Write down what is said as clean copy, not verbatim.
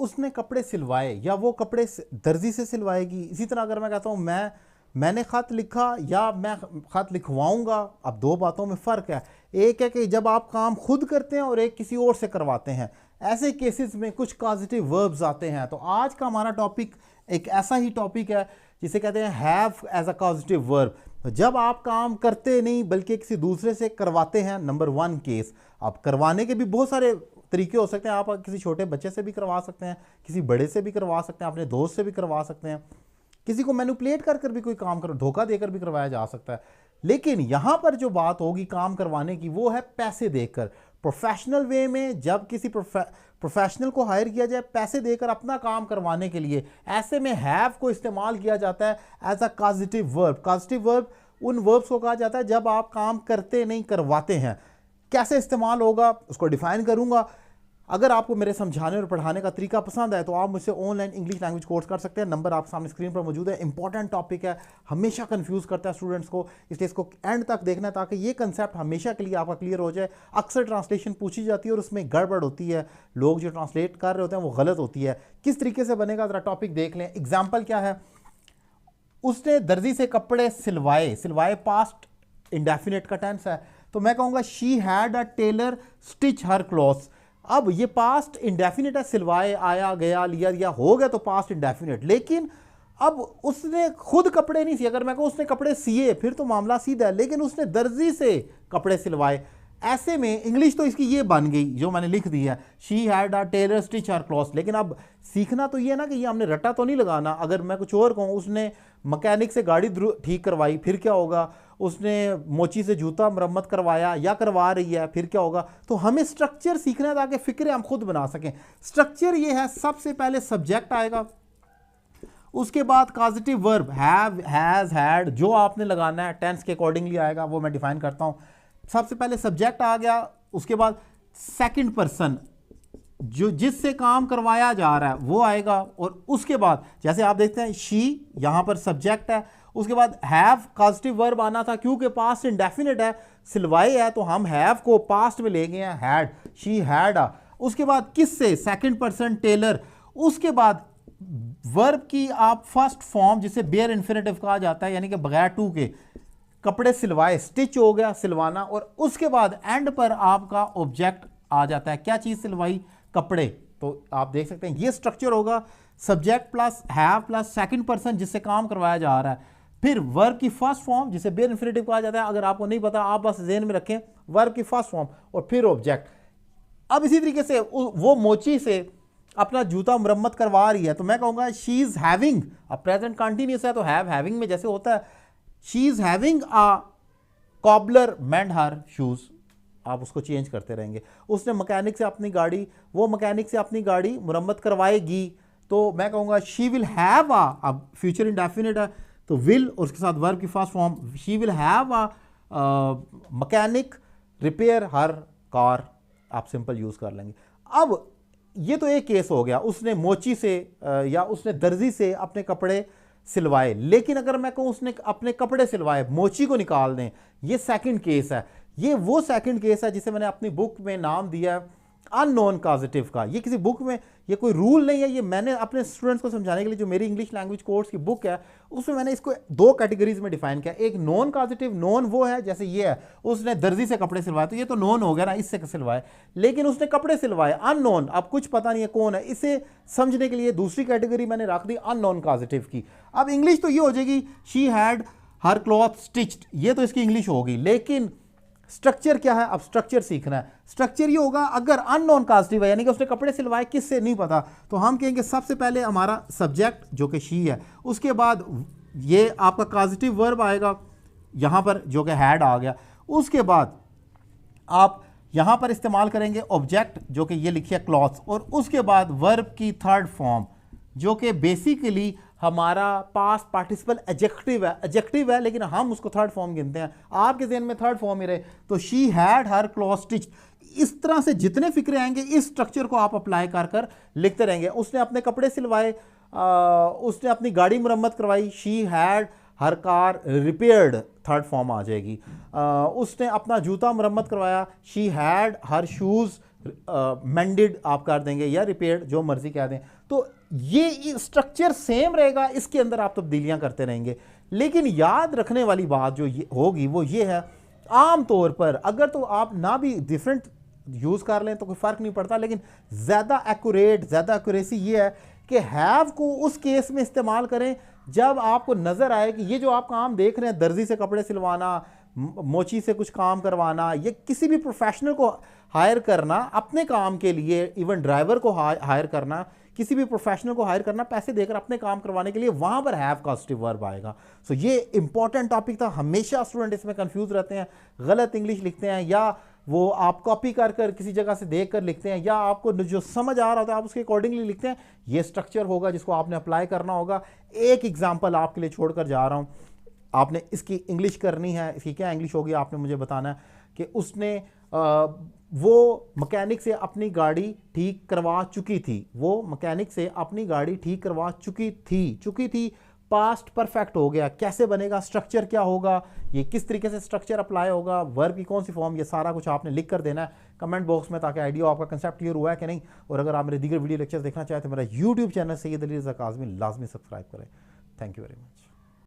उसने कपड़े सिलवाए या वो कपड़े दर्जी से सिलवाएगी। इसी तरह अगर मैं कहता हूँ मैंने ख़त लिखा या मैं ख़त लिखवाऊंगा, अब दो बातों में फ़र्क है। एक है कि जब आप काम खुद करते हैं और एक किसी और से करवाते हैं। ऐसे केसेस में कुछ कॉजेटिव वर्ब्स आते हैं। तो आज का हमारा टॉपिक एक ऐसा ही टॉपिक है जिसे कहते हैं have as a positive verb. जब आप काम करते नहीं बल्कि किसी दूसरे से करवाते हैं। Number one case. अब करवाने के भी बहुत सारे तरीके हो सकते हैं। आप किसी छोटे बच्चे से भी करवा सकते हैं, किसी बड़े से भी करवा सकते हैं, अपने दोस्त से भी करवा सकते हैं, किसी को मैनिपुलेट कर भी कोई काम कर धोखा देकर भी करवाया जा सकता है। लेकिन यहां पर जो बात होगी काम करवाने की वो है पैसे देकर। प्रोफेशनल वे में जब किसी प्रोफेशनल को हायर किया जाए पैसे देकर अपना काम करवाने के लिए, ऐसे में हैव को इस्तेमाल किया जाता है as a positive verb. Positive verb उन वर्ब्स को कहा जाता है जब आप काम करते नहीं करवाते हैं। कैसे इस्तेमाल होगा उसको डिफाइन करूंगा। अगर आपको मेरे समझाने और पढ़ाने का तरीका पसंद आए तो आप मुझसे ऑनलाइन इंग्लिश लैंग्वेज कोर्स कर सकते हैं। नंबर आप सामने स्क्रीन पर मौजूद है। इंपॉर्टेंट टॉपिक है, हमेशा कंफ्यूज करता है स्टूडेंट्स को, इसलिए इसको एंड तक देखना है ताकि ये कंसेप्ट हमेशा के लिए आपका क्लियर हो जाए। अक्सर ट्रांसलेशन पूछी जाती है और उसमें गड़बड़ होती है, लोग जो ट्रांसलेट कर रहे होते हैं वो गलत होती है। किस तरीके से बनेगा जरा टॉपिक देख लें। एग्जाम्पल क्या है, उसने दर्जी से कपड़े सिलवाए। सिलवाए पास्ट इंडेफिनिट का टेंस है, तो मैं कहूँगा she had a tailor stitch her clothes. अब ये पास्ट इंडेफिनिट है, सिलवाए, आया गया, लिया दिया हो गया तो पास्ट इंडेफिनिट। लेकिन अब उसने खुद कपड़े नहीं सिए। अगर मैं कहूँ उसने कपड़े सिए फिर तो मामला सीधा है, लेकिन उसने दर्जी से कपड़े सिलवाए। ऐसे में इंग्लिश तो इसकी ये बन गई जो मैंने लिख दी है, she had a tailor stitch her clothes. लेकिन अब सीखना तो ये ना कि ये हमने रटा तो नहीं लगाना। अगर मैं कुछ और कहूँ, उसने मैकेनिक से गाड़ी ठीक करवाई, फिर क्या होगा, उसने मोची से जूता मरम्मत करवाया या करवा रही है, फिर क्या होगा। तो हमें स्ट्रक्चर सीखना है ताकि फिक्रें हम खुद बना सकें। स्ट्रक्चर ये है, सबसे पहले सब्जेक्ट आएगा, उसके बाद causative verb have, has, had, जो आपने लगाना है टेंस के अकॉर्डिंगली आएगा, वो मैं डिफाइन करता हूं। सबसे पहले सब्जेक्ट आ गया, उसके बाद सेकंड पर्सन जो जिससे काम करवाया जा रहा है वो आएगा, और उसके बाद जैसे आप देखते हैं शी यहां पर सब्जेक्ट है, उसके बाद हैव पॉजिटिव वर्ब आना था क्योंकि पास्ट इंडेफिनिट है, सिलवाए है तो हम हैव को पास्ट में ले गए हैं, हैड, शी हैड आ। उसके बाद किससे, सेकंड पर्सन टेलर। उसके बाद वर्ब की आप फर्स्ट फॉर्म जिसे बेयर इन्फिनेटिव कहा जाता है, यानी कि बगैर टू के, कपड़े सिलवाए, स्टिच हो गया सिलवाना, और उसके बाद एंड पर आपका ऑब्जेक्ट आ जाता है। क्या चीज सिलवाई, कपड़े। तो आप देख सकते हैं ये स्ट्रक्चर होगा, subject plus have plus second person जिससे काम करवाया जा रहा है, फिर वर्ब की फर्स्ट फॉर्म जिसे बेयर इन्फिनेटिव कहा जाता है। अगर आपको नहीं पता आप बस ज़हन में रखें, वर्ब की फर्स्ट फॉर्म और फिर ऑब्जेक्ट। अब इसी तरीके से वो मोची से अपना जूता मरम्मत करवा रही है, तो मैं कहूँगा शी इज हैविंग, अब प्रेजेंट कंटिन्यूस है तो हैव हैविंग में जैसे होता है, she is having a cobbler mend her shoes, आप उसको चेंज करते रहेंगे। उसने मैकेनिक से अपनी गाड़ी, वो मैकेनिक से अपनी गाड़ी मुरम्मत करवाएगी, तो मैं कहूँगा शी विल हैव अ, अब फ्यूचर इंडेफिनिट है तो विल और उसके साथ वर्ब की first form, she will have a mechanic repair her car, आप सिंपल यूज कर लेंगे। अब ये तो एक केस हो गया, उसने मोची से या उसने दर्जी से अपने कपड़े सिलवाए। लेकिन अगर मैं कहूँ उसने अपने कपड़े सिलवाए, मोची को निकाल दें, ये सेकंड केस है। ये वो सेकंड केस है जिसे मैंने अपनी बुक में नाम दिया है अननोन कॉजेटिव का। ये किसी बुक में, ये कोई रूल नहीं है, ये मैंने अपने स्टूडेंट्स को समझाने के लिए जो मेरी इंग्लिश लैंग्वेज कोर्स की बुक है उसमें मैंने इसको दो कैटेगरीज में डिफाइन किया। एक नॉन कॉजेटिव, नॉन वो है जैसे ये है, उसने दर्जी से कपड़े सिलवाए, तो ये तो नॉन हो गया ना, इससे सिलवाए। लेकिन उसने कपड़े सिलवाए, अननोन, अब कुछ पता नहीं है कौन है, इसे समझने के लिए दूसरी कैटेगरी मैंने रख दी अननोन कॉजेटिव की। अब इंग्लिश तो ये हो जाएगी she had her cloth stitched, ये तो इसकी इंग्लिश होगी। लेकिन स्ट्रक्चर क्या है, अब स्ट्रक्चर सीखना है। स्ट्रक्चर ये होगा अगर अननोन कॉजेटिव है, यानी कि उसने कपड़े सिलवाए, किससे नहीं पता, तो हम कहेंगे सबसे पहले हमारा सब्जेक्ट जो कि शी है, उसके बाद ये आपका कॉजेटिव वर्ब आएगा यहां पर जो कि हैड आ गया। उसके बाद आप यहां पर इस्तेमाल करेंगे ऑब्जेक्ट जो कि ये लिखिए क्लॉथ्स, और उसके बाद वर्ब की थर्ड फॉर्म जो कि बेसिकली हमारा पास्ट पार्टिसिपल एडजेक्टिव है, लेकिन हम उसको थर्ड फॉर्म गिनते हैं। आपके ज़हन में थर्ड फॉर्म ही रहे, तो she had her cloth stitch. इस तरह से जितने फिक्रे आएंगे इस स्ट्रक्चर को आप अप्लाई कर कर लिखते रहेंगे। उसने अपने कपड़े सिलवाए, उसने अपनी गाड़ी मुरम्मत करवाई, she had her car repaired, third form आ जाएगी। उसने अपना जूता मुरम्मत करवाया, she had her shoes mended आप कर देंगे या रिपेयर्ड, जो मर्जी कह दें। तो ये स्ट्रक्चर सेम रहेगा, इसके अंदर आप तब्दीलियां करते रहेंगे। लेकिन याद रखने वाली बात जो होगी वो ये है, आम तौर पर अगर तो आप ना भी डिफरेंट यूज कर लें तो कोई फर्क नहीं पड़ता, लेकिन ज्यादा एक्यूरेट, ज्यादा एक्यूरेसी ये है कि हैव को उस केस में इस्तेमाल करें जब आपको नजर आए कि ये जो आप काम देख रहे हैं, दर्जी से कपड़े सिलवाना, मोची से कुछ काम करवाना, ये किसी भी प्रोफेशनल को हायर करना अपने काम के लिए, इवन ड्राइवर को हायर करना, किसी भी प्रोफेशनल को हायर करना पैसे देकर अपने काम करवाने के लिए, वहां पर हैव कॉस्टिव वर्ब आएगा। सो ये इंपॉर्टेंट टॉपिक था। हमेशा स्टूडेंट इसमें कंफ्यूज रहते हैं, गलत इंग्लिश लिखते हैं, या वो आप कॉपी कर कर किसी जगह से देख कर लिखते हैं, या आपको जो समझ आ रहा होता है आप उसके अकॉर्डिंगली लिखते हैं। ये स्ट्रक्चर होगा जिसको आपने अप्लाई करना होगा। एक एग्जाम्पल आपके लिए छोड़कर जा रहा हूं, आपने इसकी इंग्लिश करनी है। इसकी क्या इंग्लिश होगी आपने मुझे बताना है कि उसने वो मैकेनिक से अपनी गाड़ी ठीक करवा चुकी थी, वो मैकेनिक से अपनी गाड़ी ठीक करवा चुकी थी पास्ट परफेक्ट हो गया। कैसे बनेगा, स्ट्रक्चर क्या होगा, ये किस तरीके से स्ट्रक्चर अप्लाई होगा, वर्ब की कौन सी फॉर्म, ये सारा कुछ आपने लिख कर देना है कमेंट बॉक्स में, ताकि आइडिया आपका कंसेप्ट क्लियर हुआ है कि नहीं। और अगर आप मेरे दीगर वीडियो लेक्चर्स देखना चाहते हैं, मेरा यूट्यूब चैनल सैयद अली रज़ा काज़मी लाजमी सब्सक्राइब करें। Thank you very much.